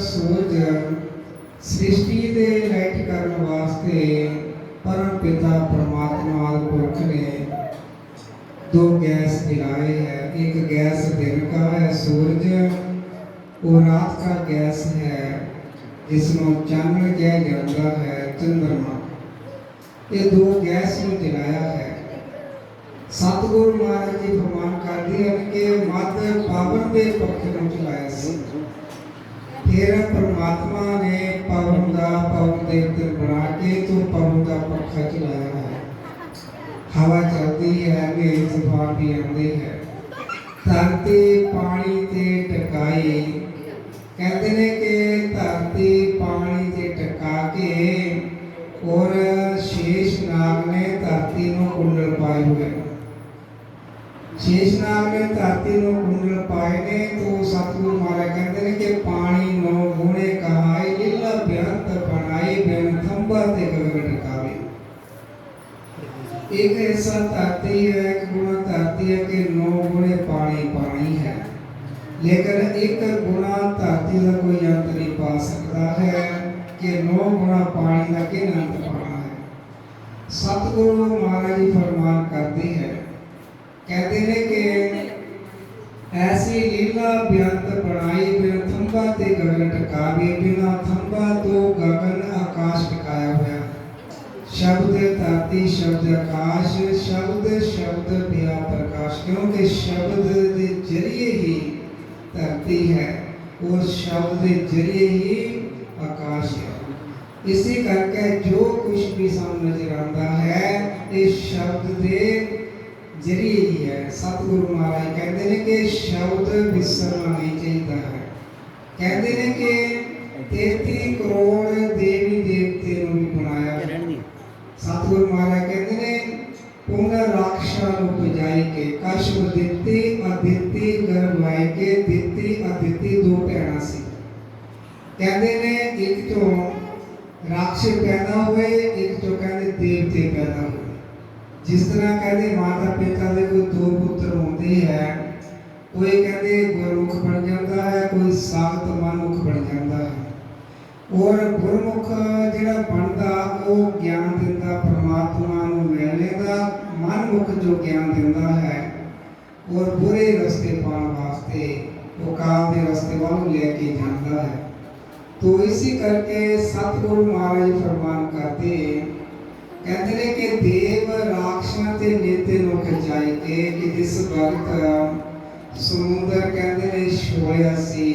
सूरज सृष्टि दे light करने वास्ते परम पिता परमात्मा पुरख ने दो गैस जलाए हैं। एक गैस दिन का है सूरज, और रात का गैस है जिसमें चांद कहा जाता है चंद्रमा। ये दो गैस में जलाया है। सतगुरु महाराज जी फरमान करते हैं कि मत पावन के पक्ष में चलाया सी। फिर परमात्मा ने पवन देवते बना के तो पवन का पक्खा चलाया है। हवा चलती है, मेघ तूफान भी आते हैं। धरती पानी ते टकाई, कहते ने कि धरती पानी ते टका के और शेष नाग ने धरती को कुंडल पाए हुए। शेषनाग ने धरती को कुंडल पाए ने तो सतगुरु महाराज कहते हैं कि पानी नो गुणे कहाए लीला बेअंत बनाई बेन थंबा ते गगन टकावे। एक ऐसा धरती है कि गुणा धरती है कि नौ गुणे पानी पानी है, लेकिन एक गुणा धरती का कोई अंत नहीं पा सकता है कि नौ गुणा पानी का किन अंत पाना है। सतगुरु महाराज जी फरमान करते हैं, कहते हैं कि ऐसी लीला बेअंत बनाई बिन थंबा ते गगन टकावे। बिना थंबा तो गगन आकाश टकाया हुआ। शब्द धरती शब्द आकाश, शब्द शब्द दिया प्रकाश। क्योंकि शब्द के जरिए ही धरती है और शब्द के जरिए ही आकाश है। इसी करके जो कुछ भी सामने नजर आता है इस शब्द के जरिए ही है। सतगुरु महाराज कहते हैं कि शब्द विसरना नहीं चाहिए है। कहते हैं कि 33 करोड़ देवी देवते ने भी बनाया। सतगुरु महाराज कहते हैं पुनः राक्षा रूप जाई के कश्यप दित्ती अदिति गर्भाई के दित्ती अदिति दो भैणा सी। कहते ने एक तो राक्षस पैदा हुए, एक तो कहते देवते पैदा हुए। जिस तरह कहते माता पिता के कोई दो पुत्र होते हैं, कोई कहते गुरमुख बन जाता है, कोई सात मनमुख बन जाता है। और गुरमुख जिहड़ा बनता वो ज्ञान दिंदा परमात्मा नूं मिलने का, मनमुख जो ज्ञान दिंदा है और बुरे रस्ते पाने वास्ते वो काल के रस्ते वाल लेके जाता है। तो इसी करके सतगुरु महाराज फरमान करते कहते हैं कि देव राक्षसां ते नेते नु खचाई के कि जिस वक्त समुद्र कहते ने छोड़िया सी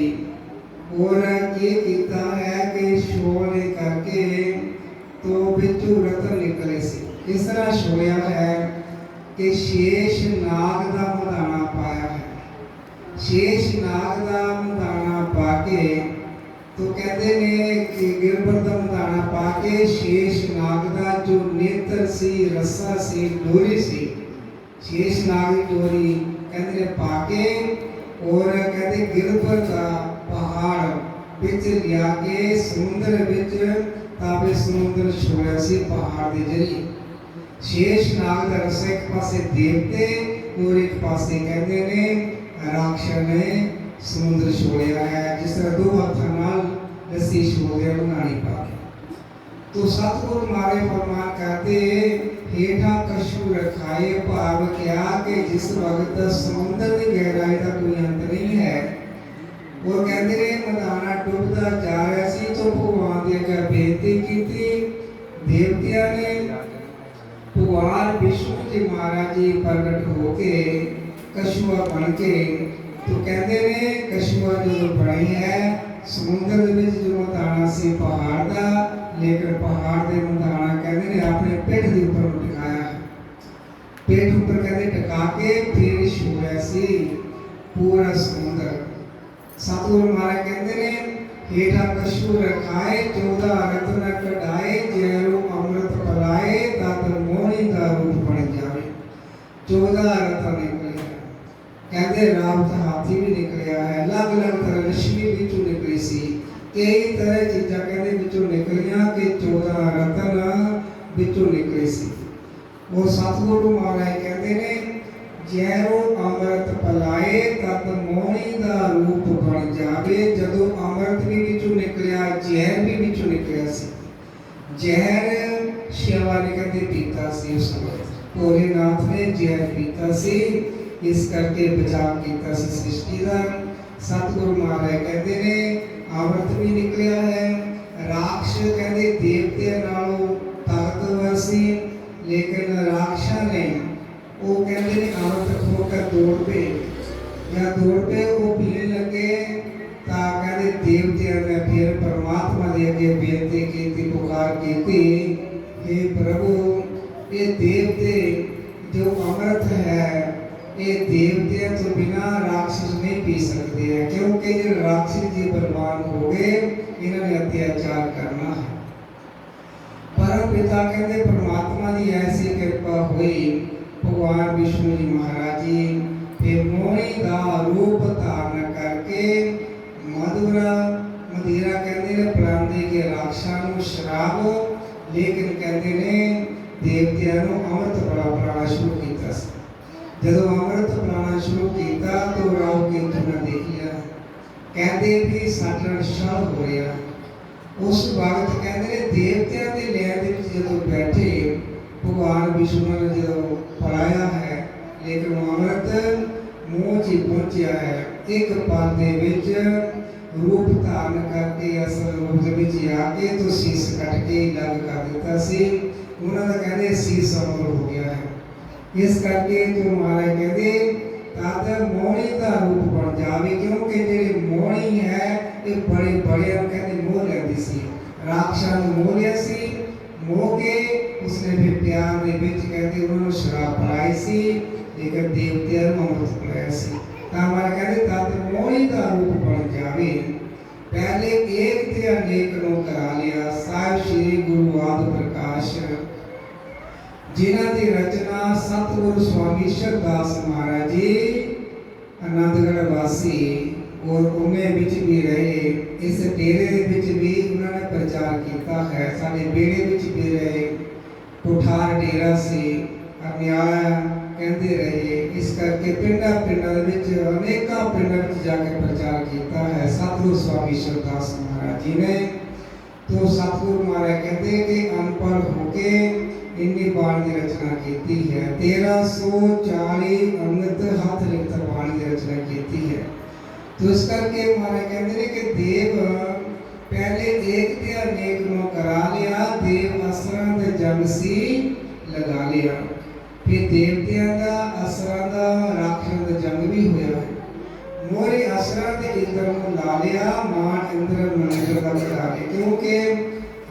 और ये कीता है कि छोड़ने करके तो बिचू रतन निकले सी। इस तरह छोड़िया है कि शेष नाग दा मदाना पाया है। शेष नाग दा मदाना पाके तो कहते ने कि गिरबर दा मदाना पाके शेष नाग दा जो नेत्र सी, रस्सा सी, डोरी सी, शेष नाग की डोरी कहते ने पाके और कहते गिरबर दा पहाड़ बिच लिया के समुद्र बिच ताबे समुद्र छोड़िया सी पहाड़ के जरिए। शेष नाग दा रस्सा एक पासे देवते और एक पासे कहते ने राक्षस ने समुद्र छोड़िया है। जिस तरह दो हाथों नाल रस्सी छोड़िया बनानी पाके। तो सतगुरु महाराज फरमान करते हेठा कशु रखाए भाव क्या कि जिस वक्त समुद्र की गहराई का कोई अंत नहीं है। और कहते रहे मदाना डूबता जा रहा सी तो भगवान की अगर बेनती की थी। देवतिया ने भगवान विष्णु जी महाराज जी प्रगट होके कछुआ बन के तो कहते ने कछुआ जो बनी है समुद्र जो मदाना से पहाड़ का, लेकिन पहाड़ के मदाना कहते ने अपने पिठ के ऊपर टिकाया है। पेट ऊपर कहते टिका के फिर छोड़िया सी पूरा समुद्र। सतगुरु महाराज कहते ने हेठा कछू रखाए 14 रत्न कढ़ाए जैरो अमृत पलाए तत मोहनी का रूप बन जावे। 14 रत्न निकले कहते रावत हाथी भी निकलिया है, अलग अलग तरह लक्ष्मी बिचू निकली सी, कई तरह चीज़ा कहते बिचू निकलिया कि 14 रत्न बिचू निकले सी। और सतगुरु महाराज कहते ने जैरो अमृत पलाए तत मोहनी का रूप बन जावे। जदों अमृत भी ਜ਼ਹਿਰ ਸ਼ਿਵਾਲਿਕ ਨੇ ਪੀਤਾ ਸੀ। ਉਸ ਭੋਲੇਨਾਥ ਨੇ ਜ਼ਹਿਰ ਪੀਤਾ ਸੀ, ਇਸ ਕਰਕੇ ਬਚਾਅ ਕੀਤਾ ਸੀ ਸ੍ਰਿਸ਼ਟੀ ਦਾ। ਸਤਿਗੁਰੂ ਮਹਾਰਾਜ ਕਹਿੰਦੇ ਨੇ ਅੰਮ੍ਰਿਤ ਵੀ ਨਿਕਲਿਆ ਹੈ। ਰਾਖਸ਼ ਕਹਿੰਦੇ ਦੇਵਤਿਆਂ ਨਾਲੋਂ ਤਾਕਤਵਰ ਸੀ, ਲੇਕਿਨ ਰਾਖਸ਼ਾਂ ਨੇ ਉਹ ਕਹਿੰਦੇ ਨੇ ਅੰਮ੍ਰਿਤ ਖੋ ਕੇ ਦੌੜ ਪਏ। ਜਦ ਦੌੜ ਪਏ ਉਹ ਪੀਣ ਲੱਗੇ ਤਾਂ ਕਹਿੰਦੇ ਦੇਵਤਿਆਂ ਨੇ ਫਿਰ ਪਰਮਾਤਮਾ ਦੇ ਅੱਗੇ ਬੇਨਤੀ ਕੀਤੀ, ਪੁਕਾਰ ਕੀਤੀ, हे ਪ੍ਰਭੂ ਇਹ ਦੇਵਤੇ ਜੋ ਅੰਮ੍ਰਿਤ ਹੈ ਇਹ ਦੇਵਤਿਆਂ ਤੋਂ ਬਿਨਾਂ ਰਾਖਸ਼ ਨਹੀਂ ਪੀ ਸਕਦੇ ਹੈ, ਕਿਉਂਕਿ ਜੇ ਰਾਖਸ਼ ਜੀ ਬਲਵਾਨ ਹੋ ਗਏ ਇਹਨਾਂ ਨੇ ਅਤਿਆਚਾਰ ਕਰਨਾ ਹੈ। परम पिता कहते परमात्मा की ऐसी कृपा हुई, भगवान विष्णु जी महाराज जी फिर मोही का रूप धारण करके मधुरा मदिरा कहते ने पिलांदे के राक्षसां नूं शराब, लेकिन कहते ने देवतियां नूं अमृत पिलाना शुरू किया। जदों अमृत पिलाना शुरू किया तो राहु केतु ने देख लिया, कहते भी साडे नाल छल हो रहा। उस वक्त कहते हैं देवतियां के लैन जो बैठे भगवान विष्णु ने जो पढ़ाया है, लेकिन अमृत मुँह च पहुंचा है। एक पल के रूप धारण करके असल रूप के आके तो शीश कट के लग कर दिता सी। उन्होंने कहते शीश अमर हो गया है। इस करके तो महाराज कहते तादा मोहनी का रूप बन जाए, क्योंकि जेडे मोहनी है ये बड़े बड़े कहते मोह लेती सी, राक्षसां नूं मोह लिया सी, मोह के उसने फिर प्यार दे विच कहते उन्होंने शराब पिलाई सी, लेकिन देवतियां नूं अमृत पिलाया सी। तां हमारा कहते तादा मोहनी का रूप बन जाए। पहले एक ते अनेक नूं करा लिया। साहिब श्री गुरु आदि प्रकाश जिन्हां दी रचना सतगुरु स्वामी शरदास महाराज जी आनंदगढ़ वासी और उन्हें बिच भी रहे, इस डेरे बिच भी उन्होंने प्रचार किया है। साडे बेड़े बिच भी रहे, कोठार डेरा से अनियाला कहते रहे। इस करके पिंडा पिंडा विच अनेकों पिंडा विच जाके प्रचार किया है सतगुरु स्वामी शरदास महाराज जी ने। तो सतगुरु महाराज कहते कि अनपढ़ होके इन्नी बाणी की रचना की है। 1340 अंगत हाथ लिखकर बाणी की रचना की है। तो इस करके महाराज कहते हैं कि देव पहले एक ते अनेक नूं करा लिया, देव असरां दे जंग सी लगा लिया। फिर देवतियां दा असरां दा राक्षसां दा जंग भी होया। मोरे असरां दे इंद्र नूं ला लिया, मान इंद्र मनेंद्र दा करा लिया, क्योंकि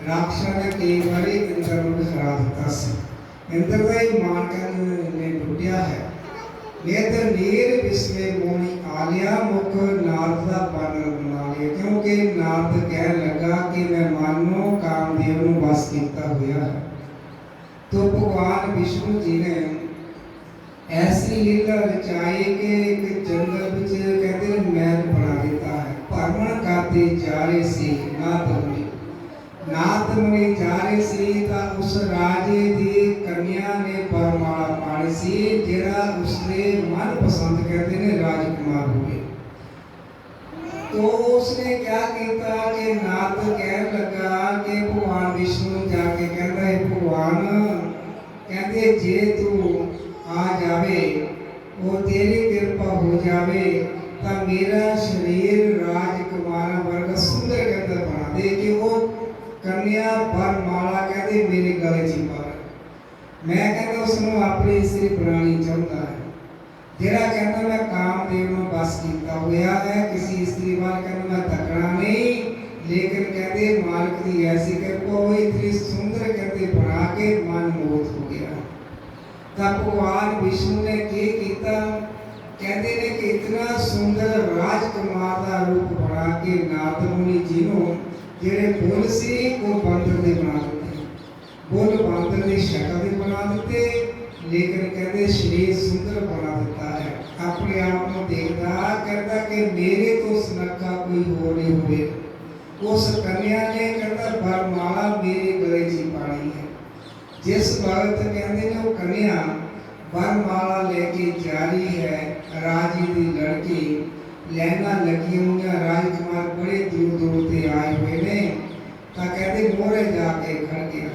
राक्षसां ने कई बारी इंद्र नूं हरा दिता सी। इंद्र दा ही मान ने लुटिया है। नेत्र नीर विस्मे मोनी आलिया, मुख नारद का बानर बना लिया, क्योंकि नारद कह लगा कि मैं मानो कामदेव नूं बस किया हुआ है। तो भगवान विष्णु जी ने ऐसी लीला रचाई कि एक जंगल विच कहते महल बना दिता है। भ्रमण करते जा रहे सी नाथ मुनि जा रहे सी तां उस राजे दी कन्या ने वरमाला पाई सी, जिहड़ा उसने मन पसंद कहते ने राजकुमार हुए। तो उसने क्या किया कि नाथ कह लगा कि भगवान विष्णु जाके कहता है भगवान कहते जे तू आ जावे वो तेरी कृपा हो जावे तो मेरा शरीर राजकुमार वर्ग सुंदर कहता बना दे कि वो कन्या वरमाला कहते मेरे गले च पा। मैं कहता उसनों अपनी स्त्री बनानी चाहता है, जेड़ा कहता मैं कामदेव नूं बस किया हुआ है, किसी स्त्री वाल कहता मैं तकना नहीं, लेकिन कहते मालिक की ऐसी कृपा हुई इतनी सुंदर कहते बना के मन मोहित हो गया। तब भगवान विष्णु ने क्या किया, कहते ने कि इतना सुंदर राजकुमार का रूप बना के नारद मुनि जी नूं जेड़े बुल सी वो बंदर दे बना दिते, बुल बंदर की शक्ल दे बना दिते, लेकिन कहते शरीर सुंदर बना दिता है। अपने आप को देखता कहता कि मेरे तो सुनखा कोई हो नहीं हुए। उस कन्या ने कहता वरमाला मेरे गले च पाई है। जिस वक्त कहते ने वो कन्या वरमाला लेके जा रही है, राजे की लड़की लैना लगी हुई, राजकुमार बड़े दूर दूर से आए हुए ने, तो कहते मोरे जाके खड़ गया।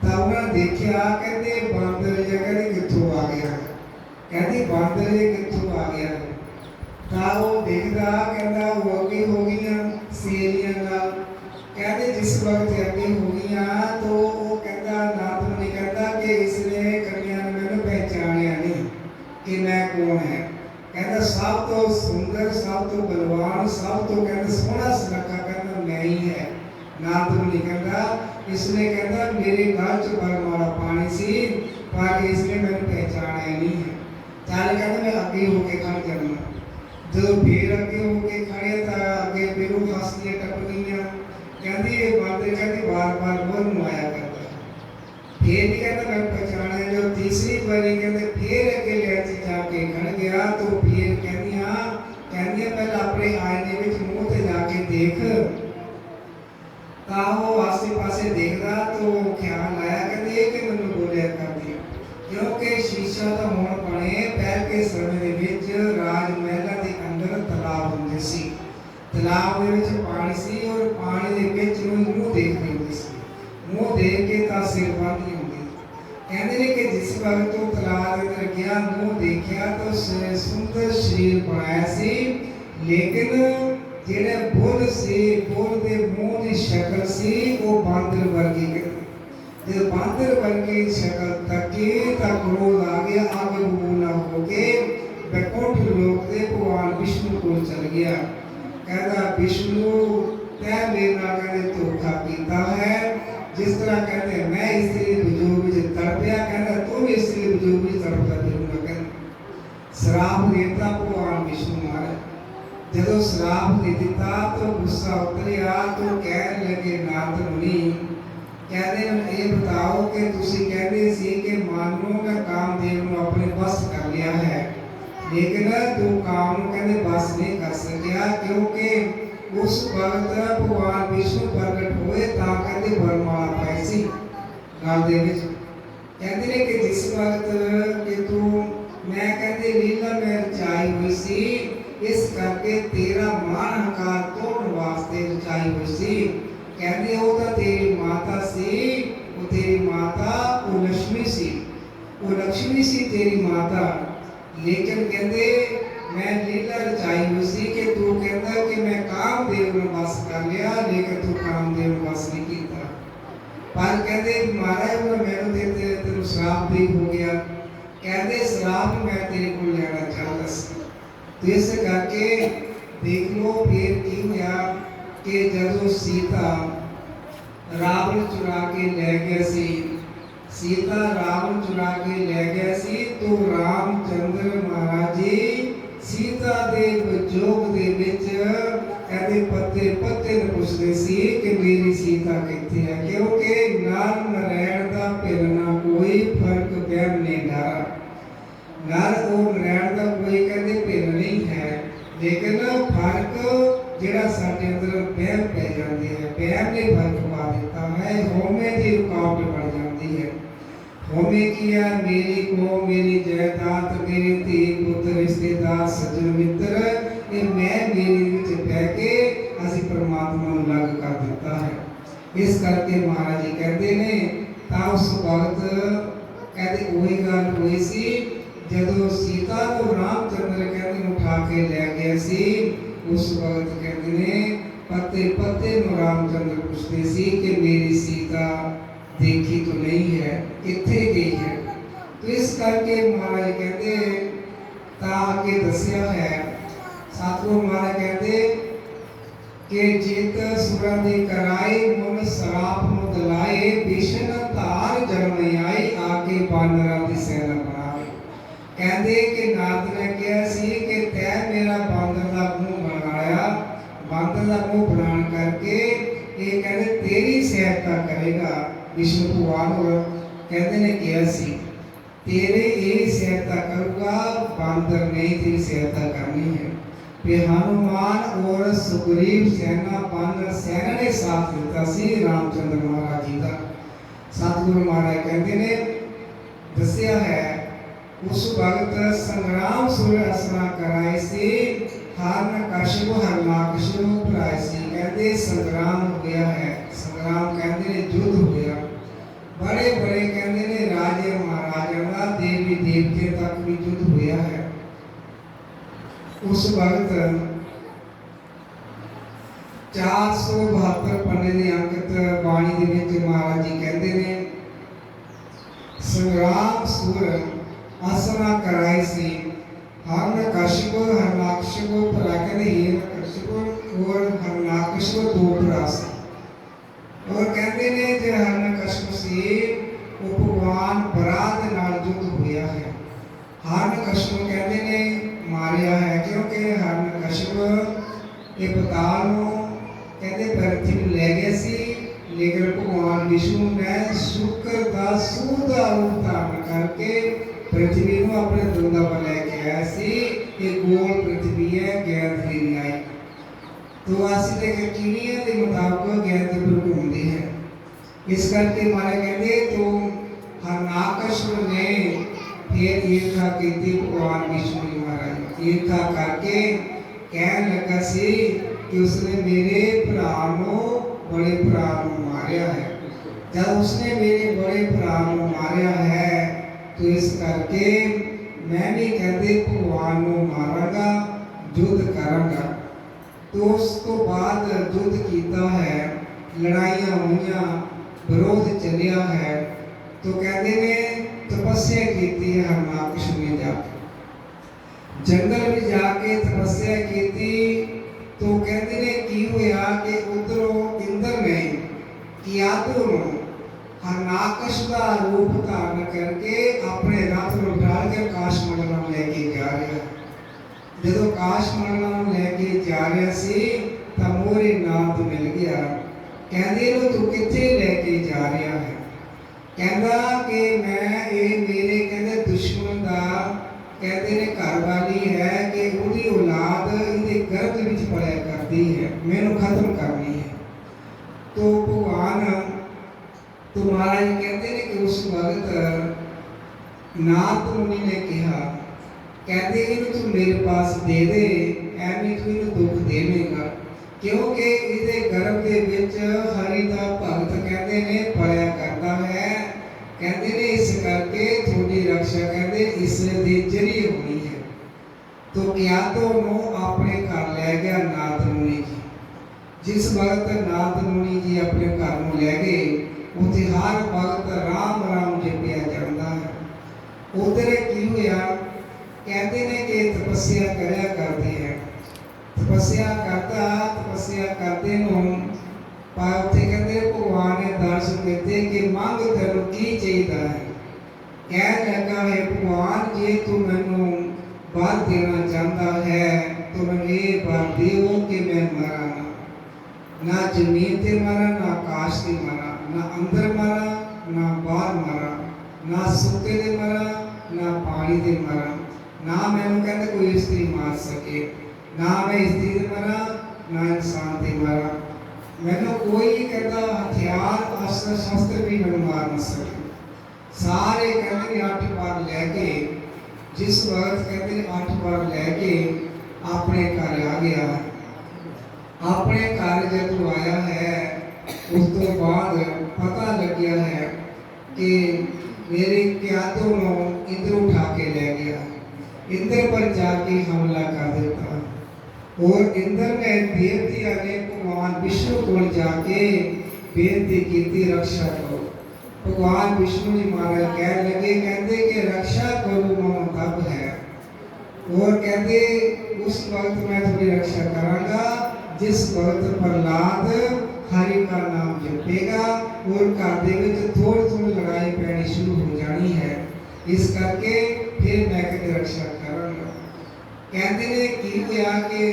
ਤਾਂ ਉਹਨਾਂ ਦੇਖਿਆ, ਕਹਿੰਦੇ ਬਾਂਦਰ ਜਿਹਾ ਕਹਿੰਦੇ ਕਿੱਥੋਂ ਆ ਗਿਆ ਹੈ, ਕਹਿੰਦੀ ਬਾਂਦਰ ਇਹ ਕਿੱਥੋਂ ਆ ਗਿਆ ਹੈ। ਤਾਂ ਉਹ ਦੇਖਦਾ, ਕਹਿੰਦਾ ਉਹ ਅੱਗੇ ਹੋ ਗਈਆਂ ਸਹੇਲੀਆਂ ਨਾਲ, ਕਹਿੰਦੇ ਜਿਸ ਵਕਤ ਅੱਗੇ ਹੋ ਗਈਆਂ ਤਾਂ ਉਹ ਕਹਿੰਦਾ ਨਾਥ ਮੁਨੀ ਕਹਿੰਦਾ ਕਿ ਇਸਨੇ ਕन्या ने मैंने पहचानिया नहीं कि मैं कौन है। कहता सब तो सुंदर, सब तो बलवान, सब तो कहता सोहना सुनक्खा कहता मैं ही है। नाथ मुनि कहता इसने कहता मेरे गल च बरमाला पानी सी पर इसने मैंने पहचानिया नहीं है। चल कहता मैं अगे होके खड़ जाना। जो फिर अगे होके खड़े तो अगे फिर हस्तियां टप गई। कहती ये बातें कहती बार बार बोल आया करता। फिर भी कहता मैं पहचाना। जो तीसरी बारी कहते फिर अगे ले जाके खड़ गया तो फिर कहदियां पहले अपने आईने विच मुंह ते जाके देख। ਤਾਂ ਉਹ ਆਸੇ ਪਾਸੇ ਦੇਖਦਾ तो ख्याल आया कहते कि मैनू बोलिया करदी क्योंकि शीशा तो होण बने पहल के समय ਦੇ ਵਿੱਚ ਰਾਜ ਮਹਿਲਾਂ ਦੇ ਅੰਦਰ ਤਲਾਬ ਹੁੰਦੇ ਸੀ। ਤਲਾਬ ਦੇ ਵਿੱਚ ਪਾਣੀ ਸੀ ਔਰ ਪਾਣੀ ਦੇ ਵਿੱਚ ਨੂੰ ਮੂੰਹ ਦੇਖਦੇ ਹੁੰਦੇ ਸੀ। ਮੂੰਹ ਦੇਖ ਕੇ ਤਾਂ ਸਿਰ ਬੰਦੀ ਹੁੰਦੀ। ਕਹਿੰਦੇ ਨੇ ਕਿ ਜਿਸ ਵਕਤ ਉਹ ਤਲਾਬ ਦੇ ਅੰਦਰ ਗਿਆ ਮੂੰਹ ਦੇਖਿਆ ਤਾਂ ਸੁੰਦਰ ਸ਼ਰੀਰ ਬਣਾਇਆ ਸੀ ਲੇਕਿਨ ਜਿਹੜੇ ਬੁੱਲ ਸੀ ਬੁੱਲ ਦੇ ਮੂੰਹ ਦੀ ਸ਼ਕਲ ਸੀ ਉਹ ਬਾਂਦਰ ਵਰਗੀ। जब बांदर वर्गी शक्ल तकी ता क्रोध आ गया, आगे बबूला होके बैकुंठ लोक दे भगवान विष्णु को चल गया। कहता विष्णु तै मेरे नाल कहते धोखा कीता है। जिस तरह कहते मैं स्त्री विजोग विच तड़पया कहता तू भी स्त्री विजोग विच तड़पता फिरूंगा। कहता श्राप देता भगवान विष्णु महाराज। जदों श्राप दे दिता तो गुस्सा उतरिया तो कहने लगे नाथ मुनि कहते ये बताओ कि तुसी कहते सी कि मानो मैं कामदेव को अपने बस कर लिया है लेकिन तू काम कहते बस नहीं कर सकिया क्योंकि उस वक्त भगवान विष्णु प्रगट हुए ता कहते वरमाला पाई सी गल दे विच। कहते ने कि जिस वक्त कि तू मैं कहते लीला में रचाई हुई सी इस करके तेरा मान हंकार तोड़न वास्ते रचाई हुई सी। कहते वो तो तेरी माता सी, वो तेरी माता वो लक्ष्मी सी, वो लक्ष्मी सी तेरी माता। लेकिन कहते मैं लीला रचाई हुई सी कि तू कहता कि मैं कामदेव ने बस कर लिया लेकिन तू कामदेव ने बस नहीं किया। पर कहते महाराज मैंने देते तेरे श्राप भी हो गया। कहते श्राप मैं तेरे को लेना चाहता सी। तो इस करके देख लो फिर की होया कि जदों सीता रावण चुरा के ले गया सी, सीता रावण चुरा के ले गया सी तो रामचंद्र महाराज जी सीता दे विजोग दे विच कहते पत्ते पत्ते ने पुछदे सी कि मेरी सीता कित्थे है क्योंकि नर नारायण दा फिरना कोई फर्क वहम नहीं डरा। नर और नारायण दा कोई कहते फिर नहीं है लेकिन फर्क ਜਿਹੜਾ ਸਾਡੇ ਅੰਦਰ ਵਹਿਮ ਪੈ ਜਾਂਦੇ ਹੈ ਵਹਿਮ ਨੇ ਫਰਕ ਪਾ ਦਿੱਤਾ ਹੈ। ਹੋਮੇ ਦੀ ਰੁਕਾਵਟ ਬਣ ਜਾਂਦੀ ਹੈ। ਹੋਮੇ ਕੀ ਹੈ ਮੇਰੀ ਕੋ ਮੇਰੀ ਜਾਇਦਾਦ ਮੇਰੇ ਧੀ ਪੁੱਤ ਰਿਸ਼ਤੇਦਾਰ ਸੱਜਣ ਮਿੱਤਰ ਇਹ ਮੈਂ ਮੇਰੀ ਵਿੱਚ ਬਹਿ ਕੇ ਅਸੀਂ ਪਰਮਾਤਮਾ ਨੂੰ ਅਲੱਗ ਕਰ ਦਿੱਤਾ ਹੈ। ਇਸ ਕਰਕੇ ਮਹਾਰਾਜ ਜੀ ਕਹਿੰਦੇ ਨੇ ਤਾਂ ਉਸ ਵਕਤ ਕਹਿੰਦੇ ਉਹੀ ਗੱਲ ਹੋਈ ਸੀ ਜਦੋਂ ਸੀਤਾ ਨੂੰ ਰਾਮਚੰਦਰ ਕਹਿੰਦੇ ਉਠਾ ਕੇ ਲੈ ਗਏ ਸੀ। उस वक्त कहते ने पत्ते पत्ते रामचंद्र पूछते सी कि मेरी सीता देखी तो नहीं है किथे गई है। तो इस करके महाराज कहते ताके दसिया है सतगुरु महाराज कहते कि जित सुरा दी कराई मुन सराप नु दलाए भीषण धार जन्म आई आके बानरा दी सेना बनावे। कहते कि नाथ ने कहा सी कि तै मेरा बांदर दा मुंह बांदर का मुंह बनाने करके ये कहते तेरी सहायता करेगा। विष्णु भगवान और कहते ने किया सी तेरे ये सहायता करूँगा बांदर नहीं तेरी सहायता करनी है। फिर हनुमान और सुग्रीव सेना बानर सेना ने साथ दिता सी रामचंद्र महाराज जी का। सतगुरु महाराज कहते ने दसिया है उस वक्त संग्राम सूर्य असना कराए सी हिरण्यकशिपु हरणाकशिपु भराए सी कहते संग्राम होया है। संग्राम कहते ने युद्ध होया, बड़े बड़े कहते ने राजे महाराजा का देवी देवते तक भी युद्ध होया है। उस वक्त 472 पन्ने की अंकित बाणी दे विच महाराज जी कहते ने संग्राम सुर आसना कराई सी हिरण्यकशिपु हरणाकशिपु भरा कहते हिरण्यकशिपु और हरणाकशिपु दो भरा सी। और कहते ने जो हिरण्यकशिपु सी वो भगवान बरा दे नाल युद्ध होया है। हिरण्यकशिपु कहते ने मारिया है क्योंकि हिरण्यकशिपु ये पताल नूं कहते पृथ्वी ले गए सी, लेकिन भगवान विष्णु ने शुक्र का सूर का रूप धारण करके पृथ्वी को अपने धुंधा पर लेके आया सी। ये गोल पृथ्वी है, गेंद भी नहीं आई तो आसी देखे कीड़ियां के मुताबिक गेंद पर घूमती है। इस करके मारे कहते तो हिरण्यकशिपु ने फिर ईर्षा की थी भगवान विष्णु जी महाराज। ईर्षा करके कहने लगा सी कि उसने मेरे भरा नूं बड़े भरा नूं मारिया है। जब उसने मेरे बड़े भरा नूं मारिया है तो इस करके मैं भी कहते भगवान नूं मारांगा, युद्ध करांगा। तो उस तो बाद युद्ध कीता है, लड़ाइयां हुईयां, विरोध चलिया है। तो कहते ने तपस्या की है हिरण्यकशिपु ने जाके जंगल में जाके तपस्या की थी। तो कहते ने की होया कि उधरों इंद्र ने कियातु हिरण्यकशिपु का रूप धारण करके अपने रथ में डाल के आकाश मंडल लेके जा रहा। जब आकाश मंडल लेके जा रहा सी तो मोरे नाथ मिल गया। कहते नो तू किथे लेके जा रहा है? कहता कि मैं ये मेरे कहते दुश्मन का कहते ने घर वाली है कि उनकी औलाद इनके गर्भ विच पड़िया करती है, मैनू खत्म करनी है। तो भगवान तो महाराज कहते ने कि उस वक्त नाथ मुनि ने कहा कहते इन्हें तू मेरे पास दे दे, ऐਵੇਂ तू इन्हें दुख देवेगा क्योंकि इहदे गर्भ के विच हरि दा भगत कहते ने पड़िया करता है। कहते ने इस करके थोड़ी रक्षा कहते इस दे जरिए होनी है। तो कियातु नूं अपने घर ले गया नाथ मुनि जी। जिस वक्त नाथ मुनि जी अपने घर में ले गए उसे हर वक्त राम राम जपिया जाता है। उधर की होया कहते ने कि तपस्या करया करते हैं, तपस्या करते नूं पाते कहते भगवान ने दर्श देते कि मांग तेनू की चाहिए है। कह लगा है भगवान जे तू मैनू वर देना चाहता है तो मैं ये वर देवो कि मैं मरा ना जमीन ते मरा, ना आकाश ते मरा, ना अंदर मरा, ना बाहर मरा, ना सुके ते मरा, ना पानी ते मरा, ना मैनू कहते कोई स्त्री मार सके, ना मैं स्त्री ते मरा, ना इंसान ते मरा। मैनू कोई कहता हथियार अस्त्र शस्त्र भी मैनू मार न सके। सारे कहते 8 बार लैके जिस वक्त कहते 8 बार लैके अपने घर आ गया। अपने घर जब आया है उस तो बाद पता लग गया है कि मेरे कियातु नूं इंद्र उठा के ले गया। इंद्र पर जाके हमला कर देता और इंद्र ने देवतिया ने भगवान विष्णु को जाके बेनती की रक्षा करो। भगवान विष्णु जी महाराज कह लगे कहते कि रक्षा करो मम तब है। और कहते उस वक्त मैं थोड़ी रक्षा करांगा जिस वक्त प्रहलाद हरि का नाम जपेगा और घर दे विच थोड़ी लड़ाई पैनी शुरू हो जानी है। इस करके फिर मैं कहते रक्षा करांगा। कहते ने की होया कि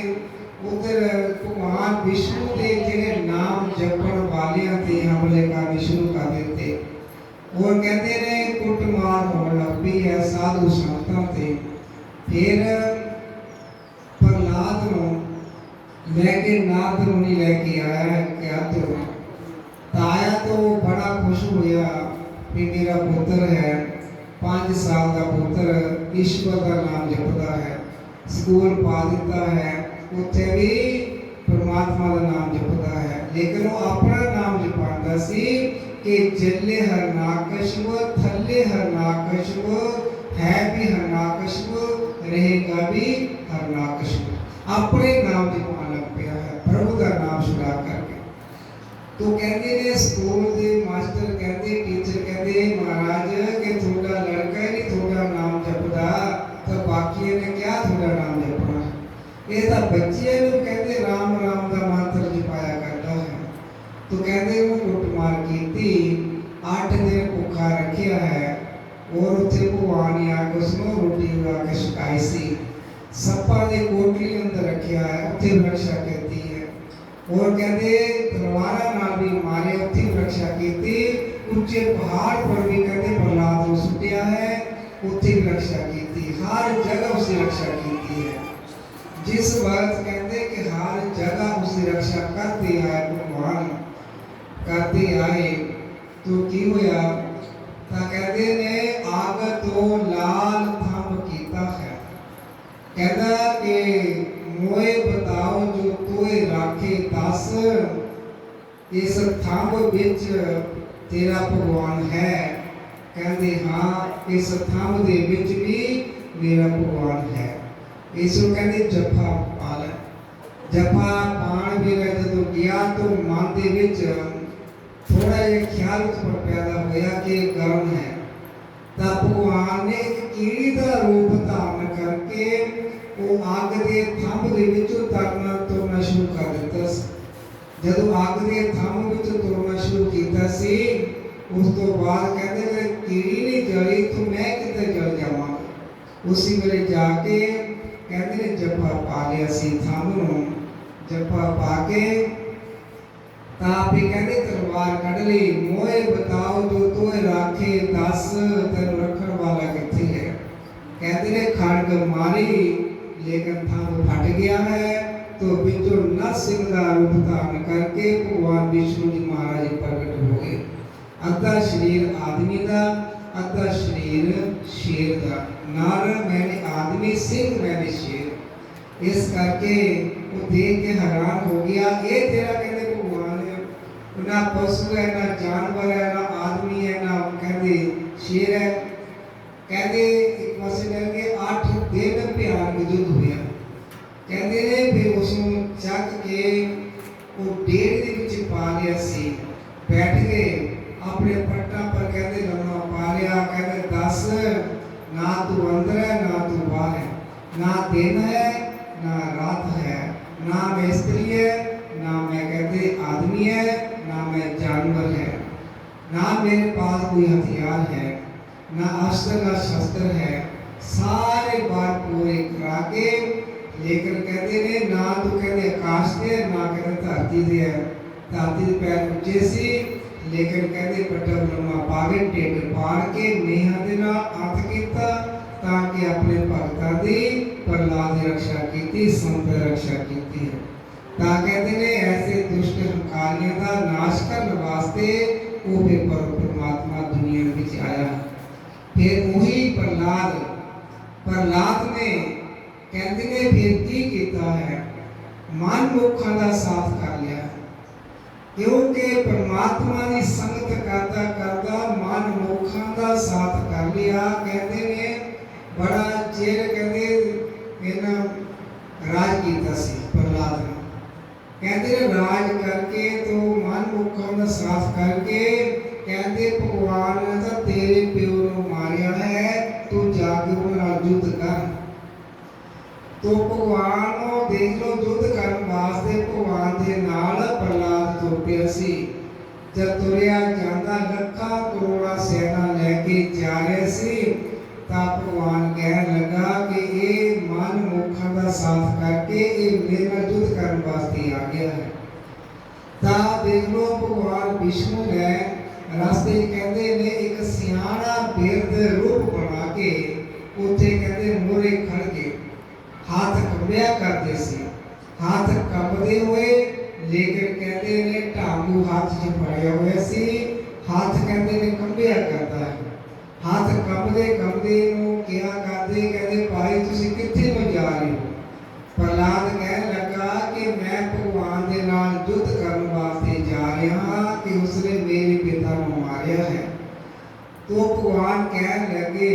उधर भगवान विष्णु के जिन्हें नाम जपण वालियां ते हमले करने शुरू कर देते और कहते ने कुटमार होने लग पई है साधु संतां ते। फिर प्रहलाद नूं लेके नाथ मुनि लेके आया है कियातु। ताया तो बड़ा खुश होया कि मेरा पुत्र है 5 साल का पुत्र ईश्वर का नाम जपता है, स्कूल पा दिता है। ਉੱਥੇ ਵੀ परमात्मा का नाम जपता है, लेकिन वो अपना नाम जपाता सी कि जले हरनाकशव थले हरनाकशव है भी हरनाकशव रहेगा भी हरनाकशव। अपने नाम जपान लग पिया है, प्रभु का नाम छुड़ा करके। तो कहते ने स्कूल के मास्टर कहते, टीचर कहते महाराज कि थोड़ा लड़का ही थोड़ा नाम जपदा तो बाकी ने क्या थोड़ा नाम जपना। ये तो बच्चे लोग कहते राम राम का मंत्र जपाया करता है। तो कहते वो कुटमार की 8 दिन भूखा रखिया है और उसे भगवान आके उसमें रोटी बना के छकाई सी। सप्पा ने कोटली अंदर रखिया है, उसे रक्षा करती है। और कहते तलवारा नाल भी मारे, उसे रक्षा की। ऊंचे पहाड़ पर भी कहते प्रहलाद को सुटिया है, उसे रक्षा की। हर जगह उसे रक्षा की है। जिस वक्त कहते कि हर जगह उसकी रक्षा करते आए भगवान करते आए, तो की होया कहते ने आग तो लाल थंब कीता है। कहता कि मोए बताओ जो तोए राखे 10, इस थंब विच तेरा भगवान है। कहते हाँ इस थंब दे विच भी मेरा भगवान है। इसको कहते जफा पाल। जफा पाण वेले जो गया तो मन के विच थोड़ा जिहा ख्याल पैदा होया कि गरम है। तब भगवान ने एक कीड़ी का रूप धारण करके वो अग के थंब के विचों तरना तुरना शुरू कर दिता। जदों अग के थंब विचों तुरना शुरू किया सी, उस तो बाद कहते कीड़ी नहीं जली तो मैं किधर जल जावांगा। उसी वेले जाके कहते ने जफा पा लिया सी थंब नूं। जफा पा के ताप ही कहते तलवार कढ़ ली। मोए बताओ जो तोए राखे 10, तेन रखण वाला किथे है। कहते ने खड़ग मारी लेकिन थंब फट गया है। तो बिचों नरसिंह का रूप धारण करके भगवान विष्णु जी महाराज प्रकट हो गए। अद्धा शरीर आदमी का, अद्धा शरीर शेर का। नर मैंने आदमी, सिंह मैंने शेर। इस करके वो देख के हैरान हो गया। ये तेरा कहते भगवान है, ना पशु है ना जानवर है ना आदमी है ना कहते शेर है। कहते एक पासे करके 8 दिन भयानक युद्ध होया। कहते ने फिर उसको चक के वो डेढ़ के विच पा लिया सी। बैठ गए अपने पट्टा पर कहते लम्मा पा लिया। कहते 10 ना तू अंदर है ना तू बाहर है, ना दिन है ना रात है, ना मैं स्त्री है ना मैं कहते आदमी है, ना मैं जानवर है, ना मेरे पास कोई हथियार है, ना अस्त्र ना शस्त्र है। सारे बात पूरे करा के लेकिन कहते ने ना तो कहते आकाश से ना कहते धरती से है। धरती के पैर ऊंचे सी लेकिन कहते पट्टा ब्रह्मा पागे टेढ़ पाड़ के नेहा दे नाल अर्थ कीता ताकि अपने भगतां दी प्रहलाद की रक्षा की, संत रक्षा की है। ता कहते ने ऐसे दुष्ट हंकारियों का नाश करने वास्ते वो फिर परमात्मा दुनिया विच आया। फिर वही प्रहलाद ने कहते ने फिर की कीता है, मन मुखां दा साथ कर लिया। क्योंकि परमात्मा की संगत करता करता मन मुखां दा साथ कर लिया। कहते ने बड़ा चेर कहते इन्हां राज किया सी प्रहलाद ने। कहते राज करके तो मन मुखां दा साथ करके कहते भगवान ने तो तेरे प्यो नूं मारिया है, तू जाके उहदे नाल युद्ध कर। तो भगवान देख लो युद्ध करने वास्ते भगवान के नाल प्रहलाद तुर पिया सी। जब तुरिया जांदा लखा करोड़ा सेना लेके जा रहे सी ता भगवान कहने लगा कि ये मन मुखां दा साथ करके ये मेरे नाल युद्ध करने वास्ते आ गया है। ता देख लो भगवान विष्णु ने रास्ते कहते ने एक सियाणा बिरद रूप बना के उथे कहते मोरे खड़ के हाथ कंबिया करते सी। हाथ कंबदे हुए लेकिन कहते ने ढांगू हाथ च फड़िया हुआ सी। हाथ कहते ने कंबिया करता है। हाथ कंबदे कंबदे क्या करते कहते भाई तुसी कित्थे नूं जा रहे हो। प्रहलाद कहने लगा ਰਿਹਾ ਹਾਂ ਕਿ ਉਸਨੇ ਮੇਰੇ ਪਿਤਾ ਨੂੰ ਮਾਰਿਆ ਹੈ। तो भगवान कह लगे,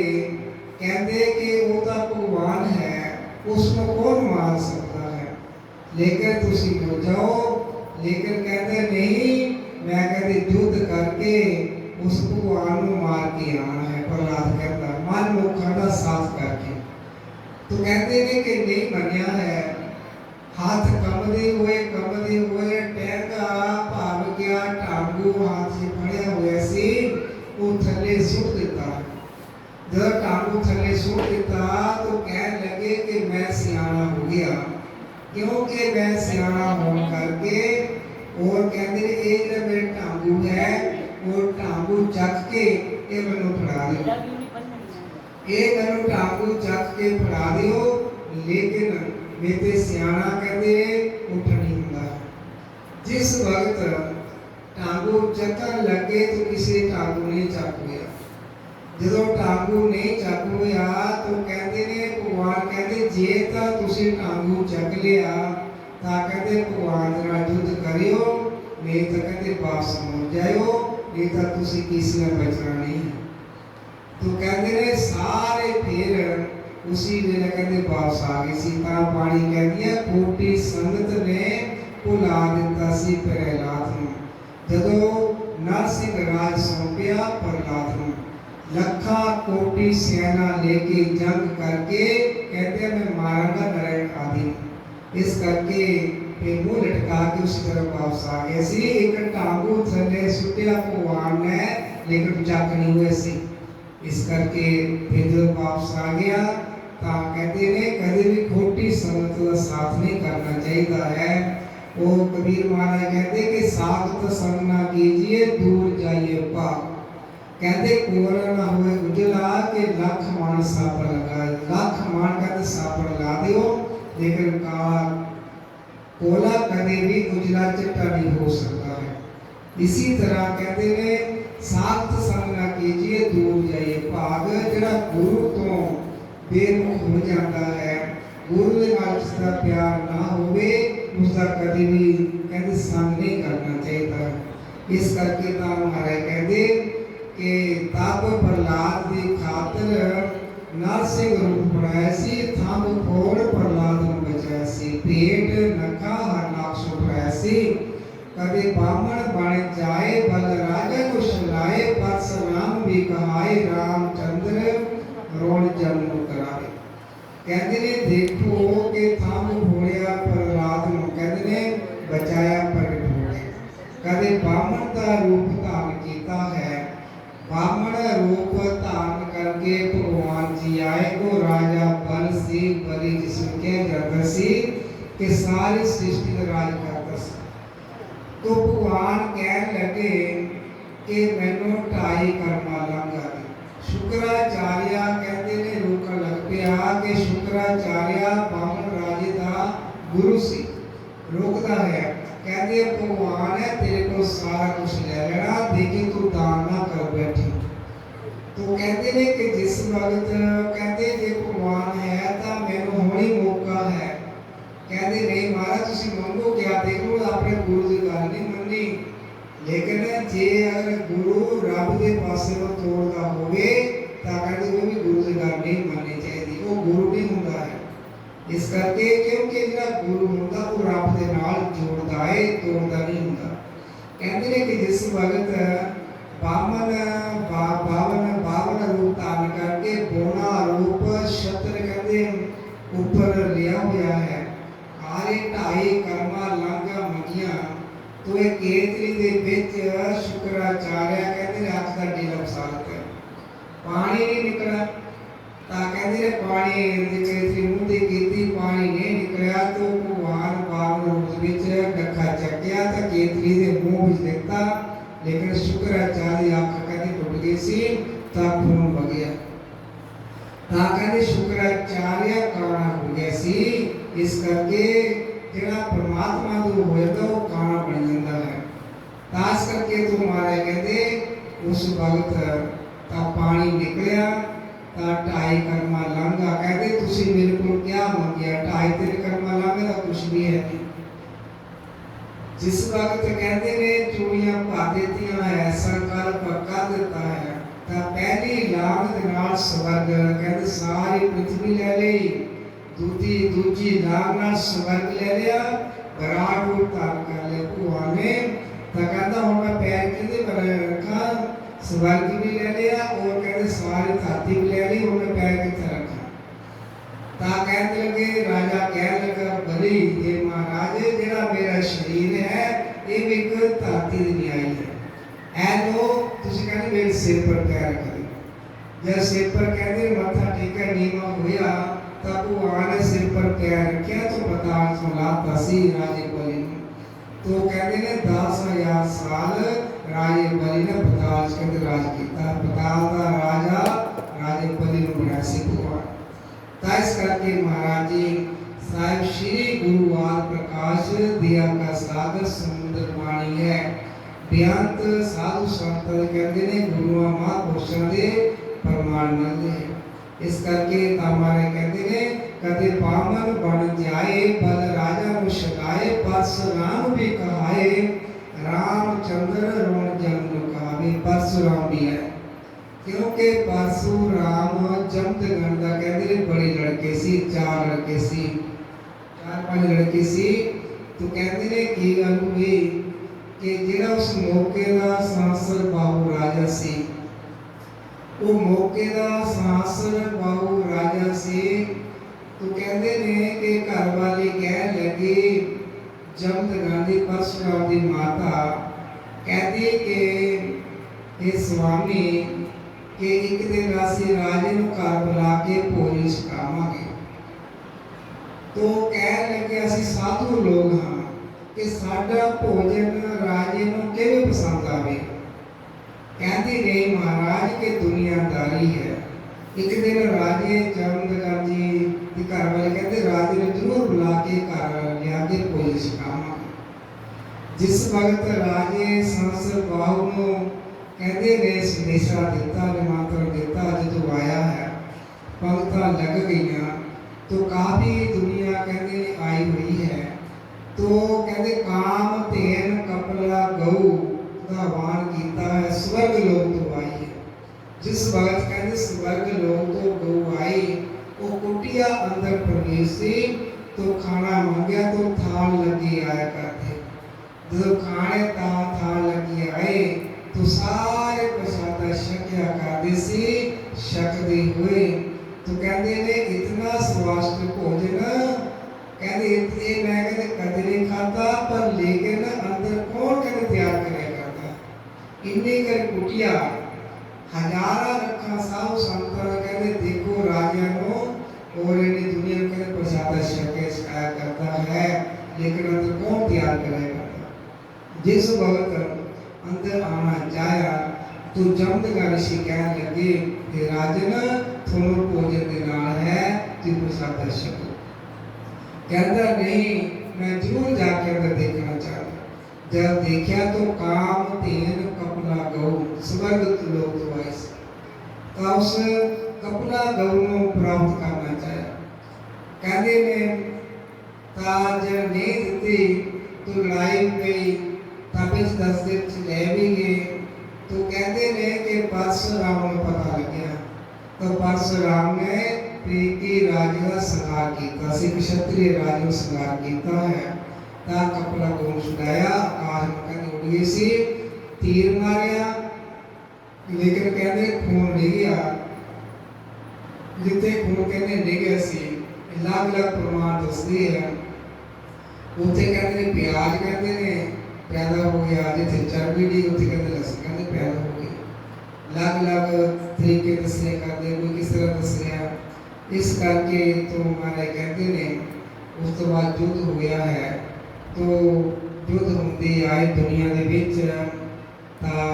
कहते कि वो तो भगवान है, उसको कौन मार सकता है, लेकिन तुसी मुड़ जाओ। लेकिन कहते नहीं, मैं कहते युद्ध करके उस भगवान को मार के आना है। प्रहलाद कहता मन लोगों का साथ करके। तो कहते ने कि नहीं मनिया है। हाथ कंबदे हुए टैंगा भाव गया, टांगू हाथ से फड़िया हुआ सी, वो थले सुट देता। जब टांगू थले सुट देता तो कह लगे कि मैं सियाना हो गया, क्योंकि मैं सियाना हो करके। और कहते एक मेरे टांगू है, वो टांगू चक के ये मैनू फड़ा दियो, ये मैनू टांगू चक के फड़ा दियो। लेकिन मेरे सियाना कहते उठ नहीं हुंदा। जिस वक्त टांगू चकन लगे तो किसी टांगू नहीं चक गया। जो टांगू नहीं चक होया तो कहते ने भगवान कहते जे तो तुसी टांगू चक लिया तो कहते भगवान नाल युद्ध करियो, नहीं तो कहते वापस मुड़ जाओ, नहीं तो तुसी किसी ने बचना नहीं। तो कहते ने सारे फिर उसी वेले कहते वापस आ गए। सीता पानी कह दिया कोटि संगत ने भुला दिता सी प्रहलाद नूं। जदों नरसिंह राज सौंपिया प्रहलाद नूं, लखा कोटि सेना लेके जंग करके कहते मैं मारूंगा नरक आदि। इस करके फिर मुंह लटका के उसी तरफ वापस आ गए सी। एक टांगू थले सुटिया भगवान ने, लेकिन चक नहीं हुए सी। इस करके फिर जब वापस आ गया तो कहते ने कभी भी खोटी संगत का साथ नहीं करना चाहिए है। वो कबीर महाराज कहते कि साधु संग ना कीजिए, दूर जाइए पाप। कहते कोरा ना हुए उजला के लख मान सापर लगाए। लख मान कहते सापर ला दियो, लेकिन काला कोला कभी भी उजला चिट्टा नहीं हो सकता है। इसी तरह कहते ने साथ संग ना कीजिए, दूर जाइए भाग। जड़ा गुरु तो बेमुख हो जाता है, गुरु के नाल जिसका प्यार ना होवे उसका कभी भी कहते संग नहीं करना चाहिए। इस करके तो हमारे कहते कि तब प्रहलाद की खातर नरसिंह रूप बनाया सी, थंब फोड़ प्रहलाद को बचाया सी, पेट नखा हर नाक सुपराया सी। कभी बामण बन जाए बल राजा को शलाए, परशुराम भी कहाए रामचंद्र रोण जन्म कराए। कहते ने देखो कि थंब फोड़िया प्रहलाद को, कहते ने बचाया प्रगट हो गए। कभी बामण का रूप धारण किया है, बामण रूप धारण करके भगवान जी आए को राजा बल से बलि जिसमें कह जाता सी कि सारी सृष्टि का राज करता सी। तो भगवान कह लगे कि मैनू 2.5 कर्मा लंघा दे। शुक्राचार्य कहते ने रोकन लग पिया कि शुक्राचार्य बामण राजे का गुरु सी, रोकता है। कहते भगवान है तेरे को सारा कुछ ले लेना, देखी तू दान ना कर बैठी। तो कहते ने कि जिस वक्त कहते जे भगवान है तो मैनू होनी मौका है। कहते नहीं महाराज तुसी मंगो क्या, देखो अपने गुरु की गल नहीं मन्नी। लेकिन जे अगर गुरु रब के पासे को तोड़ता होवे तो कहते वो भी गुरु की गल नहीं मननी चाहिए, वो गुरु नहीं हुंदा है। इस करके क्योंकि जो गुरु होता वो रब के नाल जोड़ता है, तोड़ता नहीं होता। कहते हैं कि जिस वक्त बावन रूप धारण करके बोना रूप शत्र कहते ऊपर लिया हुआ है, आरे 2.5 कर्मा लांघा मंगिया। तो एक केतरी दे विच शुक्राचार्य कहते अख का ढीला फसात है, पानी नहीं निकला। कहते पानी केतरी मुंह दी कीती, पानी नहीं निकलिया। तो भगवान बावन रूप विच डखा चक्या तो केतरी दे मुंह विच दिता, लेकिन शुक्राचार्य अख कहती टुट गई सी, तब खून बह गया। कहते शुक्राचार्य काना हो गया सी। इस करके जिहड़ा परमात्मा तो होता वो काना बन जाता है। तास करके तो महाराज कहते उस वक्त तब पानी निकलिया तो 2.5 कर्मा लांघा। कहते तुसी मेरे को क्या मंगिया, 2.5 कर्मा लांघा तो कुछ भी है नहीं। जिस वक्त कहते ने चूड़ियां पा देतियां है संकल्प कर देता है तो पहली लाग नाल स्वर्ग कहते सारी पृथ्वी ले ली दूजी लाग नाल स्वर्ग ले लिया विराट रूप धारण कर लिया भगवान ने तो कहता हूं मैं पैर किते पर रखा स्वर्ग भी ले लिया और कहते सारी धरती भी ले ली और मैं पैर किते रखा ता कहते लगे राजा कह लगा बली ये महाराज जेड़ा मेरा शरीर है ये भी एक धरती दी न्याई है ऐ तो तुसी कहते मेरे सिर पर पैर रख दे जब सिर पर कहते माथा टेका नीवा होया तब वो आने सिर पर पैर रखा तो पता सुना तसी राजे बलि तो कहते ने 10,000 साल राजे बलि ने बताल के राज किया बताल दा राजा राजे बलि नु बनाया सी भगवान ताइस करके महाराज जी साहिब श्री गुरुवार प्रकाश दिया का सागर सुंदर वाणी है बेअंत साधु संत कहते ने गुरुआ महापुरुषों दे प्रमाण मिलते हैं इस करके हमारे कहते ने कदे पावन बन जाए बल राजा नु शकाए परशुराम भी कहाए रामचंद्र रोण जन्म कहावे परशुराम भी है क्योंकि परशुराम जमदग्नि दा कहते बड़े लड़के सी 4 लड़के सी 4-5 लड़के सी तो कहते ने की गल हुई कि जेड़ा उस मौके दा सांसर बाहू राजा सी वो मौके दा सांसर बाहू राजा सी तो कहते ने कि घर वाले कह लगे जमदग्नि परशुराम दी माता कहती कि हे स्वामी कि एक दिन राशि राजे नु घर बुला के भोजन छकावांगे तो कह लगे असी साधु लोग हाँ कि साडा भोजन राजे नु किवें पसंद आवे कहते नहीं महाराज के दुनियादारी है एक दिन राजे जमदग्नि जी घर वाले कहते राजे ने जरूर बुला के घर लिया के भोजन छकावांगे जिस वक्त राजे सांसर बाहू नु कहते ने संदेशा दिता निमंत्रण दिता जो आया है पंक्ता लग गई तो काफी दुनिया कहते आई हुई है तो कहते काम तेन कपला गऊ का वान कीता है स्वर्ग लोक तो आई है जिस वक्त कहते स्वर्ग लोक तो गऊ आई वो कुटिया अंदर प्रवेश से तो खाना मांगया तो थाल लगी आया करते जो खाने थाल लगी आए तो सारे प्रसाद शक्या करते सी शकते हुए तो कहते ने इतना स्वादिष्ट भोजन कहते इतने मैं कहते कदे नहीं खाता पर लेकिन अंदर कौन कहते तैयार करे करता इन्नी कर कुटिया हजारा रखा साहु संत कहते देखो राजा नो और इन्नी दुनिया के प्रसाद शक्य छकाया करता है लेकिन अंदर कौन तैयार करे करता जिस वक्त अंदर आना चाहा तो जमदग्नि ऋषि कहने लगे कि राजन थोड़ा भोजन दे नाल है तो प्रसाद छको कहता नहीं मैं जरूर जाके अंदर देखना चाहता जब देखा तो काम तेन कपला गऊ स्वर्ग लोक तो आए तो उस कपला गऊ को प्राप्त करना चाहा कहते ने ताज नहीं दिती तो लड़ाई गई तब इस 10 दिन ले भी गए तो कहते ने कि परशुराम को पता लग गया तो परशुराम ने प्रीति राज का संहार किया सी क्षत्रिय राज को संहार किया है ता कपड़ा को छुड़ाया आकाश में कहते उड़ गई सी तीर मारिया लेकिन कहते खून नहीं गया जिते खून कहते नहीं गया सी अलग-अलग प्रमाण दसदी है उते कहते प्याज कहते ने पैदा हो गया जिथे चर्बी दी उथे कहते लहसुन कहते पैदा हो गई अलग-अलग तरीके दसने करते कोई किस तरह दस रहा इस करके तो हमारे कहते ने उस तो बाद युद्ध हो गया है तो युद्ध होंदे आए दुनिया दे विच ता